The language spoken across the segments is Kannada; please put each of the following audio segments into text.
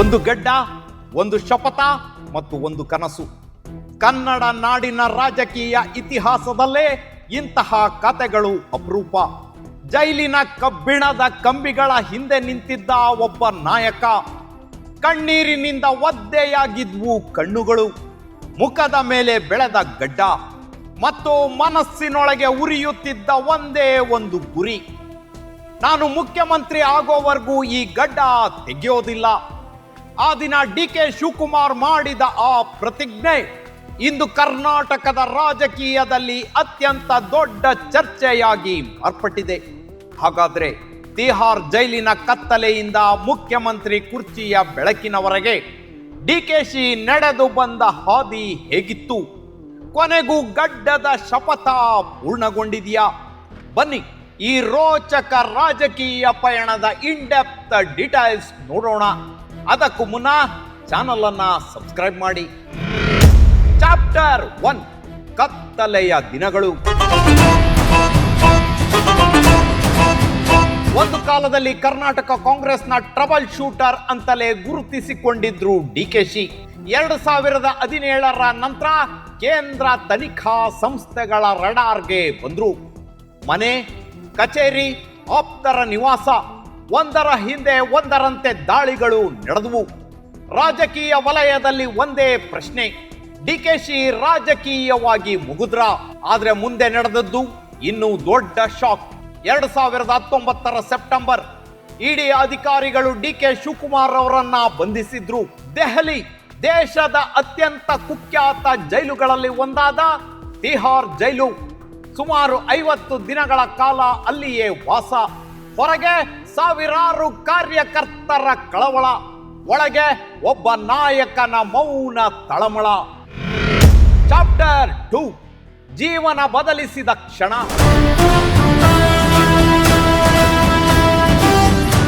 ಒಂದು ಗಡ್ಡ, ಒಂದು ಶಪಥ ಮತ್ತು ಒಂದು ಕನಸು. ಕನ್ನಡ ನಾಡಿನ ರಾಜಕೀಯ ಇತಿಹಾಸದಲ್ಲೇ ಇಂತಹ ಕಥೆಗಳು ಅಪರೂಪ. ಜೈಲಿನ ಕಬ್ಬಿಣದ ಕಂಬಿಗಳ ಹಿಂದೆ ನಿಂತಿದ್ದ ಒಬ್ಬ ನಾಯಕ. ಕಣ್ಣೀರಿನಿಂದ ಒದ್ದೆಯಾಗಿದ್ವು ಕಣ್ಣುಗಳು, ಮುಖದ ಮೇಲೆ ಬೆಳೆದ ಗಡ್ಡ ಮತ್ತು ಮನಸ್ಸಿನೊಳಗೆ ಉರಿಯುತ್ತಿದ್ದ ಒಂದೇ ಒಂದು ಗುರಿ. ನಾನು ಮುಖ್ಯಮಂತ್ರಿ ಆಗೋವರೆಗೂ ಈ ಗಡ್ಡ ತೆಗೆಯೋದಿಲ್ಲ. ಆ ದಿನ ಡಿ.ಕೆ. ಶಿವಕುಮಾರ್ ಮಾಡಿದ ಆ ಪ್ರತಿಜ್ಞೆ ಇಂದು ಕರ್ನಾಟಕದ ರಾಜಕೀಯದಲ್ಲಿ ಅತ್ಯಂತ ದೊಡ್ಡ ಚರ್ಚೆಯಾಗಿ ಮಾರ್ಪಟ್ಟಿದೆ. ಹಾಗಾದ್ರೆ ತಿಹಾರ್ ಜೈಲಿನ ಕತ್ತಲೆಯಿಂದ ಮುಖ್ಯಮಂತ್ರಿ ಕುರ್ಚಿಯ ಬೆಳಕಿನವರೆಗೆ ಡಿ.ಕೆ.ಶಿ ನಡೆದು ಬಂದ ಹಾದಿ ಹೇಗಿತ್ತು? ಕೊನೆಗೂ ಗಡ್ಡದ ಶಪಥ ಪೂರ್ಣಗೊಂಡಿದೆಯಾ? ಬನ್ನಿ, ಈ ರೋಚಕ ರಾಜಕೀಯ ಪಯಣದ ಇನ್ಡೆಪ್ತ್ ಡೀಟೇಲ್ಸ್ ನೋಡೋಣ. ಅದಕ್ಕೂ ಮುನ್ನ ಚಾನಲ್ ಅನ್ನ ಸಬ್ಸ್ಕ್ರೈಬ್ ಮಾಡಿ. ಚಾಪ್ಟರ್ 1, ಕತ್ತಲೆಯ ದಿನಗಳು. ಒಂದು ಕಾಲದಲ್ಲಿ ಕರ್ನಾಟಕ ಕಾಂಗ್ರೆಸ್ನ ಟ್ರಬಲ್ ಶೂಟರ್ ಅಂತಲೇ ಗುರುತಿಸಿಕೊಂಡಿದ್ರು ಡಿ.ಕೆ.ಶಿ. 2017ರ ನಂತರ ಕೇಂದ್ರ ತನಿಖಾ ಸಂಸ್ಥೆಗಳ ರಡಾರ್ಗೆ ಬಂದ್ರು. ಮನೆ, ಕಚೇರಿ, ಆಪ್ತರ ನಿವಾಸ, ಒಂದರ ಹಿಂದೆ ಒಂದರಂತೆ ದಾಳಿಗಳು ನಡೆದವು. ರಾಜಕೀಯ ವಲಯದಲ್ಲಿ ಒಂದೇ ಪ್ರಶ್ನೆ, ಡಿ.ಕೆ.ಶಿ ರಾಜಕೀಯವಾಗಿ ಮುಗಿದ್ರ? ಆದ್ರೆ ಮುಂದೆ ನಡೆದದ್ದು ಇನ್ನೂ ದೊಡ್ಡ ಶಾಕ್. 2019ರ ಸೆಪ್ಟೆಂಬರ್ ಇಡಿ ಅಧಿಕಾರಿಗಳು ಡಿ.ಕೆ. ಶಿವಕುಮಾರ್ ಅವರನ್ನ ಬಂಧಿಸಿದ್ರು. ದೆಹಲಿ, ದೇಶದ ಅತ್ಯಂತ ಕುಖ್ಯಾತ ಜೈಲುಗಳಲ್ಲಿ ಒಂದಾದ ತಿಹಾರ್ ಜೈಲು. ಸುಮಾರು 50 ದಿನಗಳ ಕಾಲ ಅಲ್ಲಿಯೇ ವಾಸ. ಹೊರಗೆ ಸಾವಿರಾರು ಕಾರ್ಯಕರ್ತರ ಕಳವಳ, ಒಳಗೆ ಒಬ್ಬ ನಾಯಕನ ಮೌನ ತಳಮಳ. ಚಾಪ್ಟರ್ 2, ಜೀವನ ಬದಲಿಸಿದ ಕ್ಷಣ.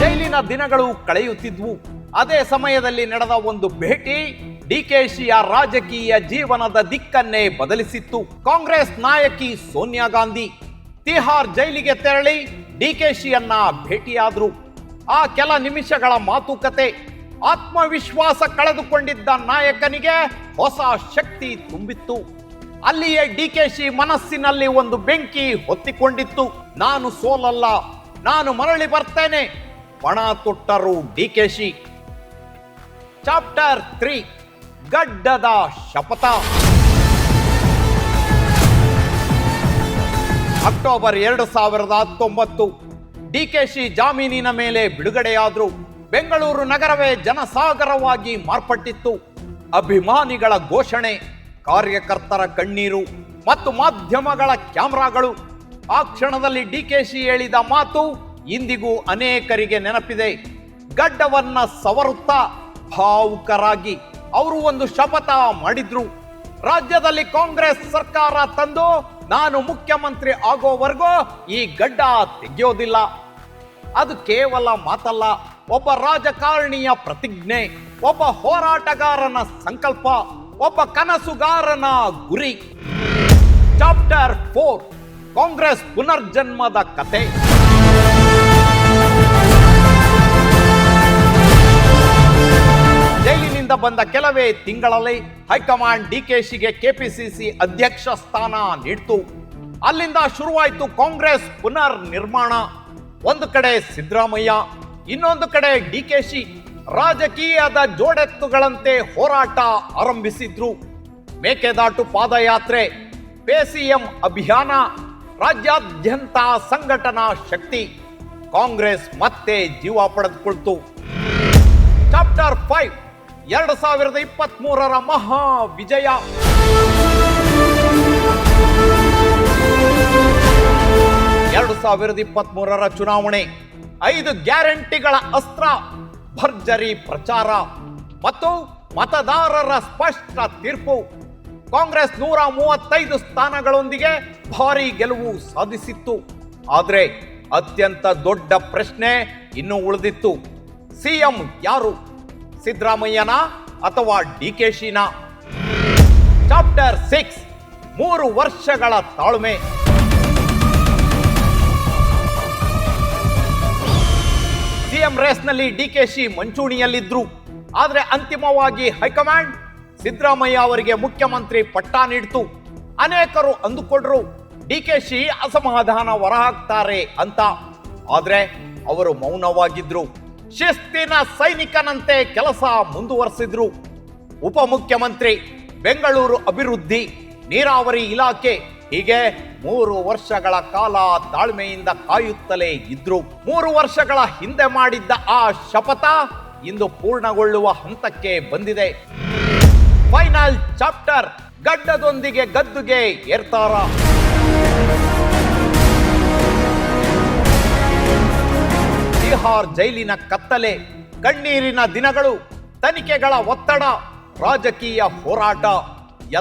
ಜೈಲಿನ ದಿನಗಳು ಕಳೆಯುತ್ತಿದ್ವು. ಅದೇ ಸಮಯದಲ್ಲಿ ನಡೆದ ಒಂದು ಭೇಟಿ ಡಿ.ಕೆ.ಶಿಯ ರಾಜಕೀಯ ಜೀವನದ ದಿಕ್ಕನ್ನೇ ಬದಲಿಸಿತ್ತು. ಕಾಂಗ್ರೆಸ್ ನಾಯಕಿ ಸೋನಿಯಾ ಗಾಂಧಿ ತಿಹಾರ್ ಜೈಲಿಗೆ ತೆರಳಿ ಡಿ.ಕೆ.ಶಿಯನ್ನ ಭೇಟಿಯಾದ್ರು. ಆ ಕೆಲ ನಿಮಿಷಗಳ ಮಾತುಕತೆ ಆತ್ಮವಿಶ್ವಾಸ ಕಳೆದುಕೊಂಡಿದ್ದ ನಾಯಕನಿಗೆ ಹೊಸ ಶಕ್ತಿ ತುಂಬಿತ್ತು. ಅಲ್ಲಿಯೇ ಡಿ.ಕೆ.ಶಿ ಮನಸ್ಸಿನಲ್ಲಿ ಒಂದು ಬೆಂಕಿ ಹೊತ್ತಿಕೊಂಡಿತ್ತು. ನಾನು ಸೋಲಲ್ಲ, ನಾನು ಮರಳಿ ಬರ್ತೇನೆ, ಪಣ ತೊಟ್ಟರು ಡಿ.ಕೆ.ಶಿ. ಚಾಪ್ಟರ್ 3, ಗಡ್ಡದ ಶಪಥ. ಅಕ್ಟೋಬರ್ 2019 ಡಿ.ಕೆ.ಶಿ ಜಾಮೀನಿನ ಮೇಲೆ ಬಿಡುಗಡೆಯಾದ್ರು. ಬೆಂಗಳೂರು ನಗರವೇ ಜನಸಾಗರವಾಗಿ ಮಾರ್ಪಟ್ಟಿತ್ತು. ಅಭಿಮಾನಿಗಳ ಘೋಷಣೆ, ಕಾರ್ಯಕರ್ತರ ಕಣ್ಣೀರು ಮತ್ತು ಮಾಧ್ಯಮಗಳ ಕ್ಯಾಮ್ರಾಗಳು. ಆ ಕ್ಷಣದಲ್ಲಿ ಡಿ.ಕೆ.ಶಿ ಹೇಳಿದ ಮಾತು ಇಂದಿಗೂ ಅನೇಕರಿಗೆ ನೆನಪಿದೆ. ಗಡ್ಡವನ್ನ ಸವರುತ್ತಾ ಭಾವುಕರಾಗಿ ಅವರು ಒಂದು ಶಪಥ ಮಾಡಿದ್ರು. ರಾಜ್ಯದಲ್ಲಿ ಕಾಂಗ್ರೆಸ್ ಸರ್ಕಾರ ತಂದು ನಾನು ಮುಖ್ಯಮಂತ್ರಿ ಆಗೋವರೆಗೂ ಈ ಗಡ್ಡ ತೆಗೆಯೋದಿಲ್ಲ. ಅದು ಕೇವಲ ಮಾತಲ್ಲ, ಒಬ್ಬ ರಾಜಕಾರಣಿಯ ಪ್ರತಿಜ್ಞೆ, ಒಬ್ಬ ಹೋರಾಟಗಾರನ ಸಂಕಲ್ಪ, ಒಬ್ಬ ಕನಸುಗಾರನ ಗುರಿ. ಚಾಪ್ಟರ್ 4, ಕಾಂಗ್ರೆಸ್ ಪುನರ್ಜನ್ಮದ ಕತೆ. ಜೈಲಿನಿಂದ ಬಂದ ಕೆಲವೇ ತಿಂಗಳಲ್ಲಿ ಹೈಕಮಾಂಡ್ ಡಿ.ಕೆ.ಶಿಗೆ ಕೆಪಿಸಿಸಿ ಅಧ್ಯಕ್ಷ ಸ್ಥಾನ ನೀಡಿತು. ಅಲ್ಲಿಂದ ಶುರುವಾಯಿತು ಕಾಂಗ್ರೆಸ್ ಪುನರ್ ನಿರ್ಮಾಣ. ಒಂದು ಕಡೆ ಸಿದ್ದರಾಮಯ್ಯ, ಇನ್ನೊಂದು ಕಡೆ ಡಿ.ಕೆ.ಶಿ ರಾಜಕೀಯದ ಜೋಡೆತ್ತುಗಳಂತೆ ಹೋರಾಟ ಆರಂಭಿಸಿದ್ರು. ಮೇಕೆದಾಟು ಪಾದಯಾತ್ರೆ, ಪೇಸಿಎಂ ಅಭಿಯಾನ, ರಾಜ್ಯಾದ್ಯಂತ ಸಂಘಟನಾ ಶಕ್ತಿ. ಕಾಂಗ್ರೆಸ್ ಮತ್ತೆ ಜೀವ ಪಡೆದುಕೊಳ್ತು. ಚಾಪ್ಟರ್ 5, 2023ರ ಮಹಾ ವಿಜಯ. 2023ರ ಚುನಾವಣೆ, 5 ಗ್ಯಾರಂಟಿಗಳ ಅಸ್ತ್ರ, ಭರ್ಜರಿ ಪ್ರಚಾರ ಮತ್ತು ಮತದಾರರ ಸ್ಪಷ್ಟ ತೀರ್ಪು. ಕಾಂಗ್ರೆಸ್ 135 ಸ್ಥಾನಗಳೊಂದಿಗೆ ಭಾರಿ ಗೆಲುವು ಸಾಧಿಸಿತ್ತು. ಆದರೆ ಅತ್ಯಂತ ದೊಡ್ಡ ಪ್ರಶ್ನೆ ಇನ್ನೂ ಉಳಿದಿತ್ತು. ಸಿಎಂ ಯಾರು? ಸಿದ್ದರಾಮಯ್ಯನ ಅಥವಾ ಡಿ.ಕೆ.ಶಿನ? ಚಾಪ್ಟರ್ 6, 3 ವರ್ಷಗಳ ತಾಳ್ಮೆ. ಸಿಎಂ ರೇಸ್ನಲ್ಲಿ ಡಿ.ಕೆ.ಶಿ ಮುಂಚೂಣಿಯಲ್ಲಿದ್ರು. ಆದ್ರೆ ಅಂತಿಮವಾಗಿ ಹೈಕಮಾಂಡ್ ಸಿದ್ದರಾಮಯ್ಯ ಅವರಿಗೆ ಮುಖ್ಯಮಂತ್ರಿ ಪಟ್ಟ ನೀಡಿತು. ಅನೇಕರು ಅಂದುಕೊಂಡ್ರು ಡಿಕೆಶಿ ಅಸಮಾಧಾನ ಹೊರಹಾಕ್ತಾರೆ ಅಂತ. ಆದ್ರೆ ಅವರು ಮೌನವಾಗಿದ್ರು. ಶಿಸ್ತಿನ ಸೈನಿಕನಂತೆ ಕೆಲಸ ಮುಂದುವರೆಸಿದ್ರು. ಉಪಮುಖ್ಯಮಂತ್ರಿ, ಬೆಂಗಳೂರು ಅಭಿವೃದ್ಧಿ, ನೀರಾವರಿ ಇಲಾಖೆ ಹೀಗೆ 3 ವರ್ಷಗಳ ಕಾಲ ತಾಳ್ಮೆಯಿಂದ ಕಾಯುತ್ತಲೇ ಇದ್ರು. 3 ವರ್ಷಗಳ ಹಿಂದೆ ಮಾಡಿದ್ದ ಆ ಶಪಥ ಇಂದು ಪೂರ್ಣಗೊಳ್ಳುವ ಹಂತಕ್ಕೆ ಬಂದಿದೆ. Final chapter. ಗಡ್ಡದೊಂದಿಗೆ ಗದ್ದುಗೆ ಏರ್ತಾರ. ತಿಹಾರ್ ಜೈಲಿನ ಕತ್ತಲೆ, ಕಣ್ಣೀರಿನ ದಿನಗಳು, ತನಿಖೆಗಳ ಒತ್ತಡ, ರಾಜಕೀಯ ಹೋರಾಟ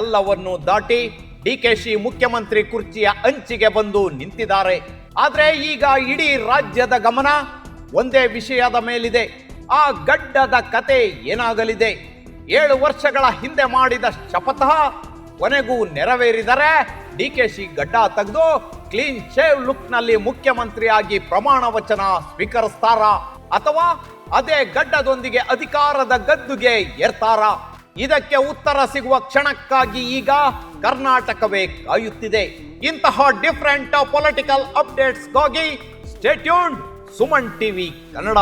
ಎಲ್ಲವನ್ನೂ ದಾಟಿ ಡಿಕೆಶಿ ಮುಖ್ಯಮಂತ್ರಿ ಕುರ್ಚಿಯ ಅಂಚಿಗೆ ಬಂದು ನಿಂತಿದ್ದಾರೆ. ಆದ್ರೆ ಈಗ ಇಡೀ ರಾಜ್ಯದ ಗಮನ ಒಂದೇ ವಿಷಯದ ಮೇಲಿದೆ. ಆ ಗಡ್ಡದ ಕತೆ ಏನಾಗಲಿದೆ? 7 ವರ್ಷಗಳ ಹಿಂದೆ ಮಾಡಿದ ಶಪಥ ಕೊನೆಗೂ ನೆರವೇರಿದರೆ ಡಿಕೆಶಿ ಗಡ್ಡ ತೆಗೆದು ಕ್ಲೀನ್ ಶೇವ್ ಲುಕ್ ನಲ್ಲಿ ಮುಖ್ಯಮಂತ್ರಿಯಾಗಿ ಪ್ರಮಾಣ ವಚನ ಸ್ವೀಕರಿಸ್ತಾರ, ಅಥವಾ ಅದೇ ಗಡ್ಡದೊಂದಿಗೆ ಅಧಿಕಾರದ ಗದ್ದುಗೆ ಏರ್ತಾರ? ಇದಕ್ಕೆ ಉತ್ತರ ಸಿಗುವ ಕ್ಷಣಕ್ಕಾಗಿ ಈಗ ಕರ್ನಾಟಕವೇ ಕಾಯುತ್ತಿದೆ. ಇಂತಹ ಡಿಫರೆಂಟ್ ಪೊಲಿಟಿಕಲ್ ಅಪ್ಡೇಟ್ಸ್ಗಾಗಿ stay tuned Suman TV Kannada.